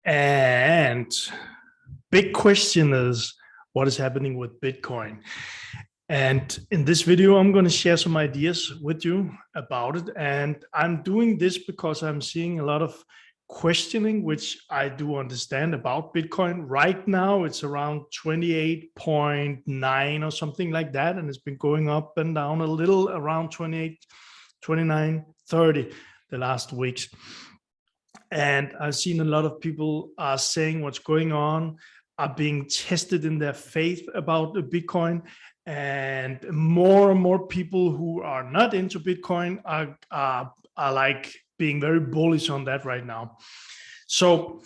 And big question is, what is happening with Bitcoin? And in this video, I'm going to share some ideas with you about it. And I'm doing this because I'm seeing a lot of questioning, which I do understand about Bitcoin. Right now, it's around 28.9 or something like that. And it's been going up and down a little around 28, 29, 30 the last weeks. And I've seen a lot of people are saying what's going on, are being tested in their faith about the Bitcoin. And more people who are not into Bitcoin are like being very bullish on that right now. So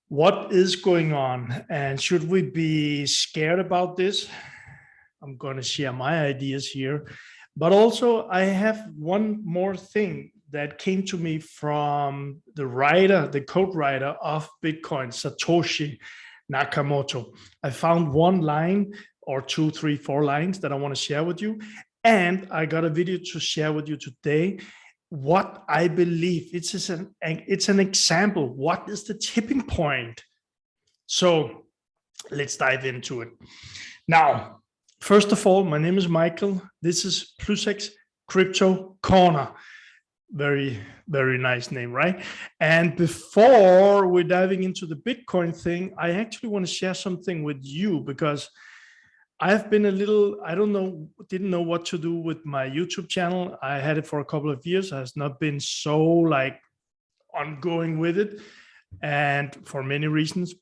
what is going on? And should we be scared about this? I'm going to share my ideas here. But also I have one more thing that came to me from the writer, the code writer of Bitcoin, Satoshi Nakamoto. I found one line or 2, 3, 4 lines that I want to share with you. And I got a video to share with you today. What I believe, it's an example. What is the tipping point? So let's dive into it. Now, first of all, my name is Michael. This is Pluszek's Crypto Corner. Very, very nice name, right? And before we're diving into the Bitcoin thing, I actually want to share something with you because I've been a little, didn't know what to do with my YouTube channel. I had it for a couple of years. I has not been so like ongoing with it, and for many reasons.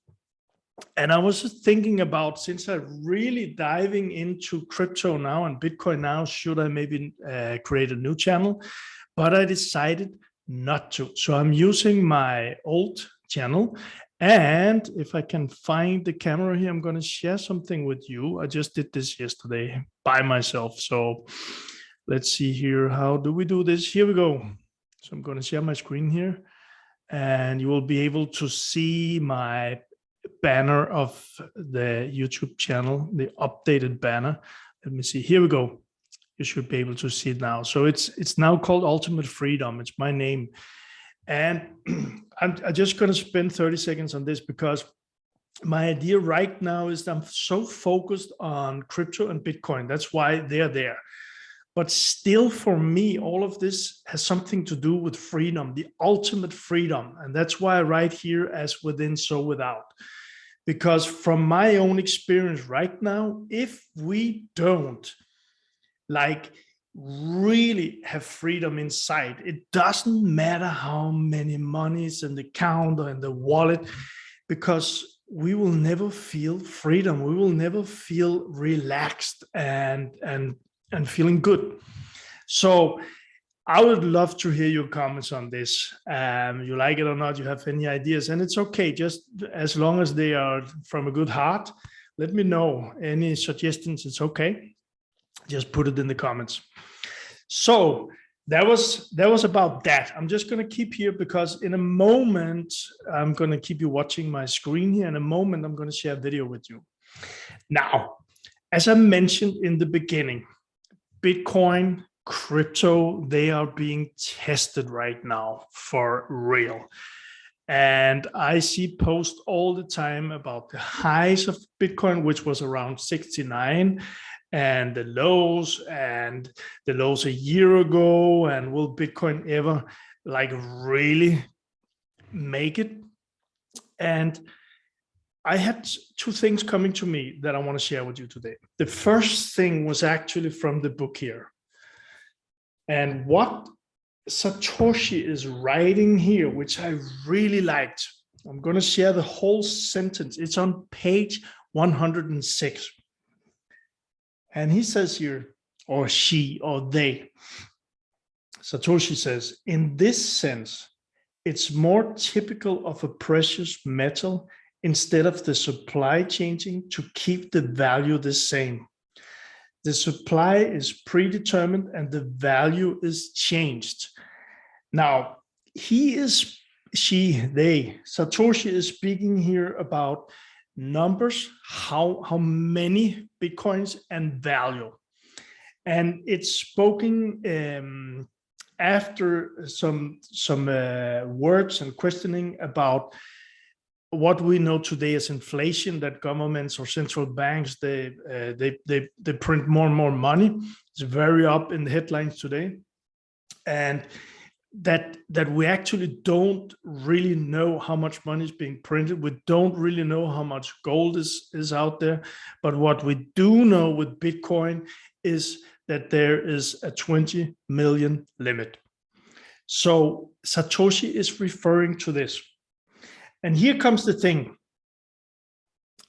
And I was just thinking about, since I'm really diving into crypto now and Bitcoin now, should I maybe create a new channel? But I decided not to. So I'm using my old channel. And if I can find the camera here, I'm going to share something with you. I just did this yesterday by myself. So let's see here. How do we do this? Here we go. So I'm going to share my screen here. And you will be able to see my banner of the YouTube channel, the updated banner. Let me see. Here we go. You should be able to see it now. So it's now called Ultimate Freedom. It's my name. And I'm just going to spend 30 seconds on this because my idea right now is that I'm so focused on crypto and Bitcoin. That's why they're there. But still, for me, all of this has something to do with freedom, the ultimate freedom. And that's why I write here, as within, so without. Because from my own experience right now, if we don't like really have freedom inside, it doesn't matter how many monies in the account or in the wallet, because we will never feel freedom. We will never feel relaxed and feeling good. So I would love to hear your comments on this. You like it or not, you have any ideas, and it's okay, just as long as they are from a good heart. Let me know any suggestions. It's okay. Just put it in the comments. So that was about that. I'm just going to keep here because in a moment, I'm going to keep you watching my screen here. In a moment, I'm going to share a video with you. Now, as I mentioned in the beginning, Bitcoin, crypto, they are being tested right now for real. And I see posts all the time about the highs of Bitcoin, which was around 69, and the lows a year ago. And will Bitcoin ever like really make it? And I had 2 things coming to me that I want to share with you today. The first thing was actually from the book here. And what Satoshi is writing here, which I really liked. I'm going to share the whole sentence. It's on page 106. And he says here, or she, or they, Satoshi says, in this sense, it's more typical of a precious metal instead of the supply changing to keep the value the same. The supply is predetermined and the value is changed. Now, Satoshi is speaking here about numbers, how many Bitcoins and value. And it's spoken after some words and questioning about what we know today as inflation, that governments or central banks, they print more and more money. It's very up in the headlines today. And that we actually don't really know how much money is being printed. We don't really know how much gold is out there. But what we do know with Bitcoin is that there is a 20 million limit. So Satoshi is referring to this. And here comes the thing.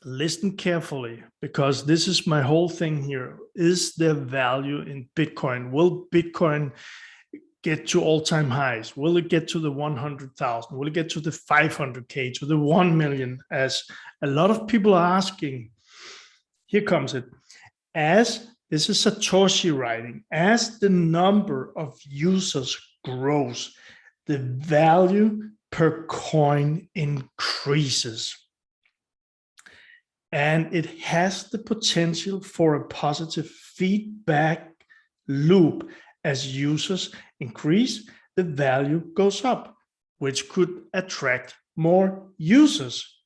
Listen carefully, because this is my whole thing here. Is there value in Bitcoin? Will Bitcoin get to all-time highs? Will it get to the 100,000? Will it get to the 500K, to the 1 million, as a lot of people are asking? Here comes it. As this is Satoshi writing, as the number of users grows, the value per coin increases. And it has the potential for a positive feedback loop. As users increase, the value goes up, which could attract more users.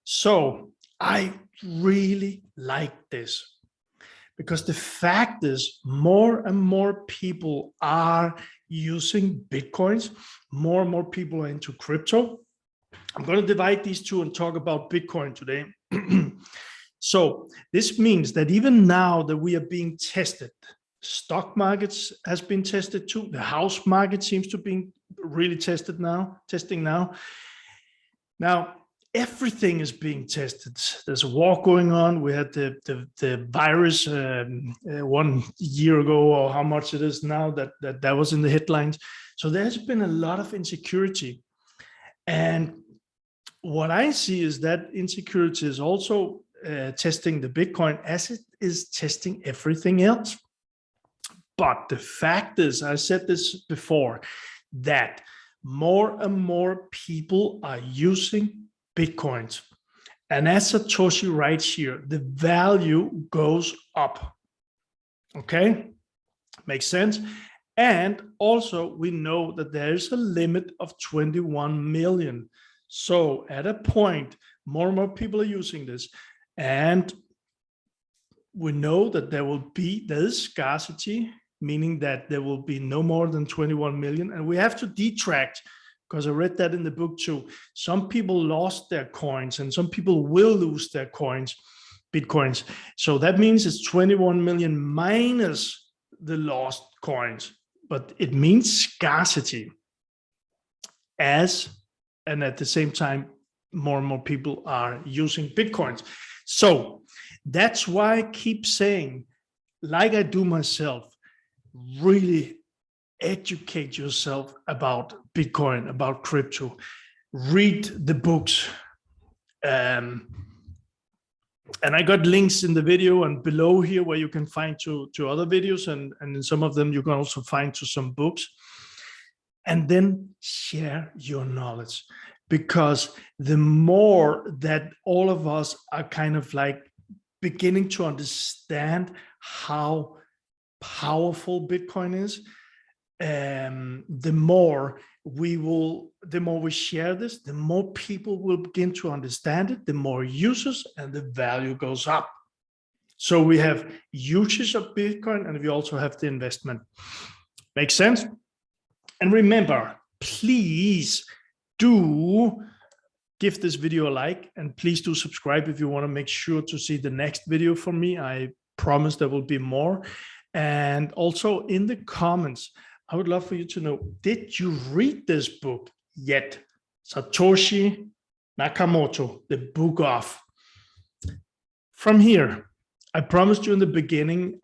So I really like this, because the fact is more and more people are using Bitcoins, more and more people are into crypto. I'm going to divide these two and talk about Bitcoin today. So this means that even now that we are being tested, stock markets has been tested too. The house market seems to be really testing now. Now, everything is being tested. There's a war going on. We had the virus 1 year ago, or how much it is now, that was in the headlines. So there's been a lot of insecurity. And what I see is that insecurity is also testing the Bitcoin as it is testing everything else. But the fact is, I said this before, that more and more people are using Bitcoins. And as Satoshi writes here, the value goes up. Okay, makes sense. And also we know that there is a limit of 21 million. So at a point, more and more people are using this. And we know that there is scarcity, meaning that there will be no more than 21 million. And we have to detract, because I read that in the book too. Some people lost their coins and some people will lose their coins, Bitcoins. So that means it's 21 million minus the lost coins, but it means scarcity. And at the same time, more and more people are using Bitcoins. So that's why I keep saying, like I do myself, really educate yourself about Bitcoin, about crypto. Read the books. And I got links in the video and below here where you can find to other videos, and in some of them you can also find to some books. And then share your knowledge, because the more that all of us are kind of like beginning to understand how powerful Bitcoin is, the more we share this, the more people will begin to understand it, the more users, and the value goes up. So we have usage of Bitcoin, and we also have the investment. Make sense? And remember, please do give this video a like, and please do subscribe if you want to make sure to see the next video from me. I promise there will be more. And also in the comments, I would love for you to know, did you read this book yet? Satoshi Nakamoto, The Book of. From here, I promised you in the beginning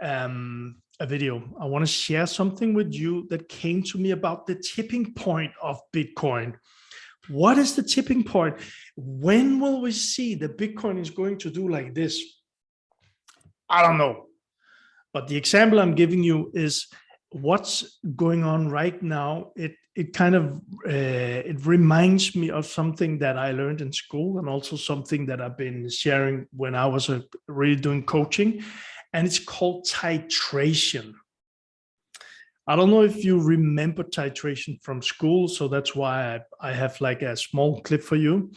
a video. I want to share something with you that came to me about the tipping point of Bitcoin. What is the tipping point? When will we see that Bitcoin is going to do like this? I don't know. But the example I'm giving you is what's going on right now. It kind of it reminds me of something that I learned in school, and also something that I've been sharing when I was really doing coaching, and it's called titration. I don't know if you remember titration from school, so that's why I have like a small clip for you.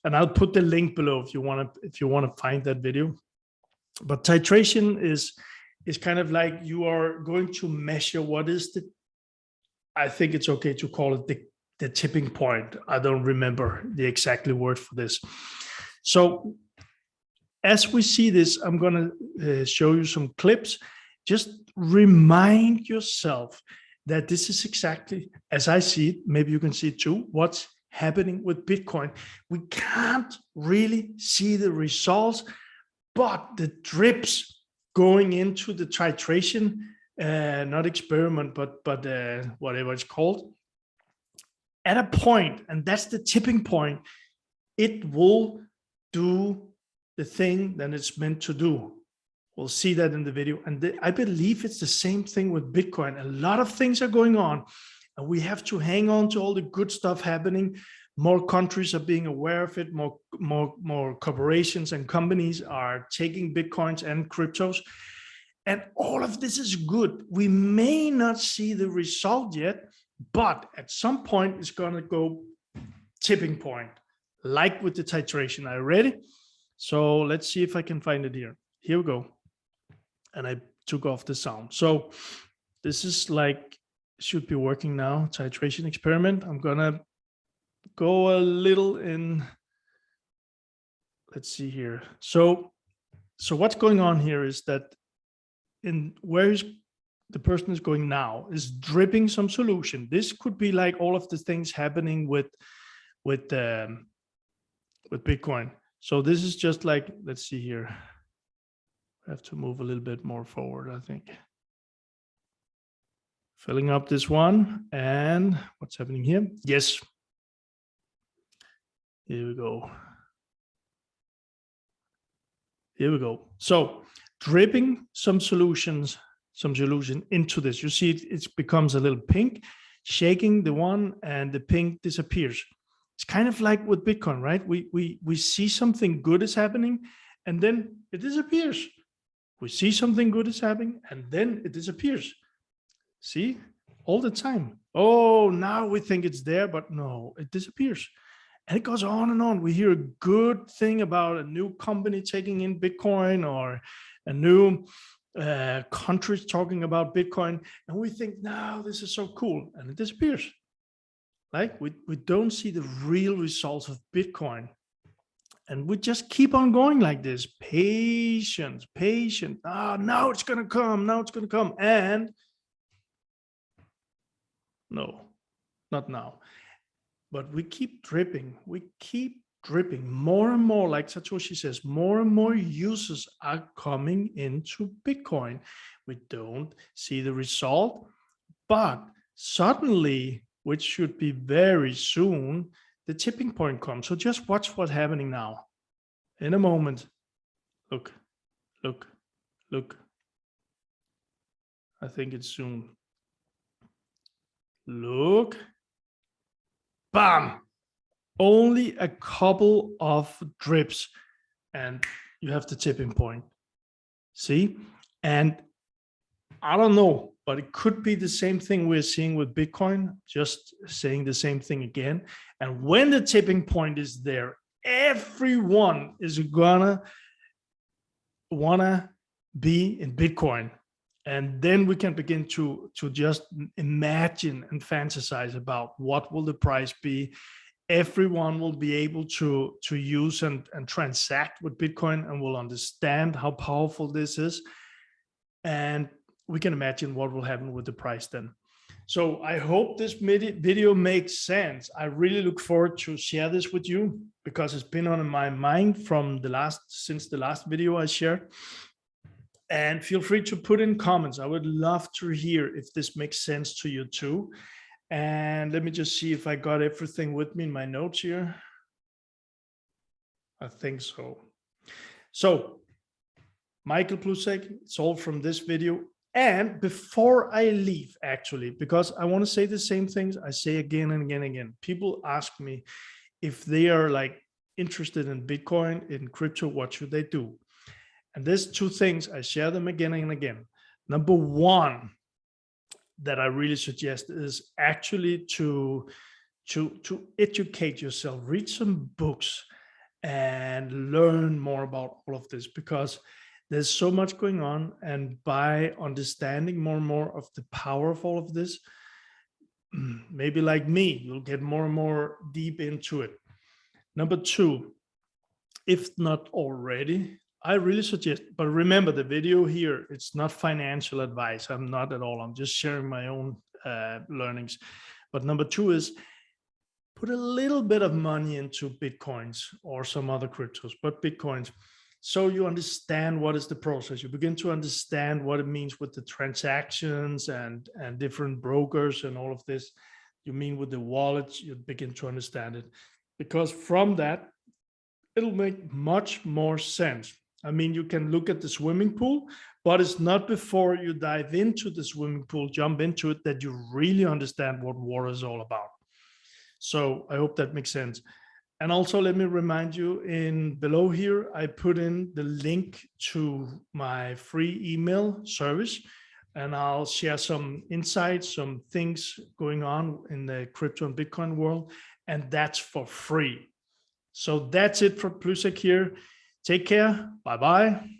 and I'll put the link below if you want to find that video. But titration is kind of like you are going to measure what is the, I think it's okay to call it the tipping point. I don't remember the exactly word for this. So as we see this, I'm going to show you some clips. Just remind yourself that this is exactly as I see it. Maybe you can see it too. What's happening with Bitcoin? We can't really see the results, but the drips going into the titration, not experiment, but whatever it's called, at a point, and that's the tipping point, it will do the thing that it's meant to do. We'll see that in the video. And I believe it's the same thing with Bitcoin. A lot of things are going on, and we have to hang on to all the good stuff happening. More countries are being aware of it. More corporations and companies are taking Bitcoins and cryptos. And all of this is good. We may not see the result yet, but at some point it's going to go tipping point, like with the titration. Are you ready? So let's see if I can find it here. Here we go. And I took off the sound. So this is like, should be working now, titration experiment. I'm going to go a little in, let's see here. So what's going on here is that in where the person is going now is dripping some solution. This could be like all of the things happening with Bitcoin. So this is just like, let's see here. I have to move a little bit more forward, I think. Filling up this one, and what's happening here? Yes. Here we go. Here we go. So dripping some solution into this. You see it becomes a little pink, shaking the one, and the pink disappears. It's kind of like with Bitcoin, right? We see something good is happening, and then it disappears. We see something good is happening, and then it disappears. See? All the time. Oh, now we think it's there, but no, it disappears. And it goes on and on. We hear a good thing about a new company taking in Bitcoin, or a new country talking about Bitcoin, and we think, no, this is so cool, and it disappears. Like we don't see the real results of Bitcoin. And we just keep on going like this. Patience. Now it's going to come. And no, not now. But we keep dripping. More and more, like Satoshi says, more and more users are coming into Bitcoin. We don't see the result, but suddenly, which should be very soon, the tipping point comes. So just watch what's happening now. In a moment. Look. I think it's soon. Look. Bam! Only a couple of drips, and you have the tipping point. See? And I don't know, but it could be the same thing we're seeing with Bitcoin, just saying the same thing again. And when the tipping point is there, everyone is gonna wanna be in Bitcoin. And then we can begin to just imagine and fantasize about what will the price be. Everyone will be able to use and transact with Bitcoin, and will understand how powerful this is. And we can imagine what will happen with the price then. So I hope this video makes sense. I really look forward to share this with you, because it's been on my mind since the last video I shared. And feel free to put in comments. I would love to hear if this makes sense to you too. And let me just see if I got everything with me in my notes here. I think so. So, MichaelPluszek, it's all from this video. And before I leave, actually, because I want to say the same things I say again and again and again. People ask me if they are like interested in Bitcoin, in crypto, what should they do? And there's two things, I share them again and again. Number one that I really suggest is actually to educate yourself, read some books, and learn more about all of this, because there's so much going on. And by understanding more and more of the power of all of this, maybe like me, you'll get more and more deep into it. Number two, if not already, I really suggest, but remember the video here, it's not financial advice. I'm not at all. I'm just sharing my own learnings. But number two is put a little bit of money into Bitcoins or some other cryptos, but Bitcoins. So you understand what is the process. You begin to understand what it means with the transactions and different brokers and all of this. You mean with the wallets, you begin to understand it. Because from that, it'll make much more sense. I mean, you can look at the swimming pool, but it's not before you dive into the swimming pool, jump into it, that you really understand what water is all about. So I hope that makes sense. And also, let me remind you, in below here, I put in the link to my free email service, and I'll share some insights, some things going on in the crypto and Bitcoin world, and that's for free. So that's it for Pluszek here. Take care. Bye-bye.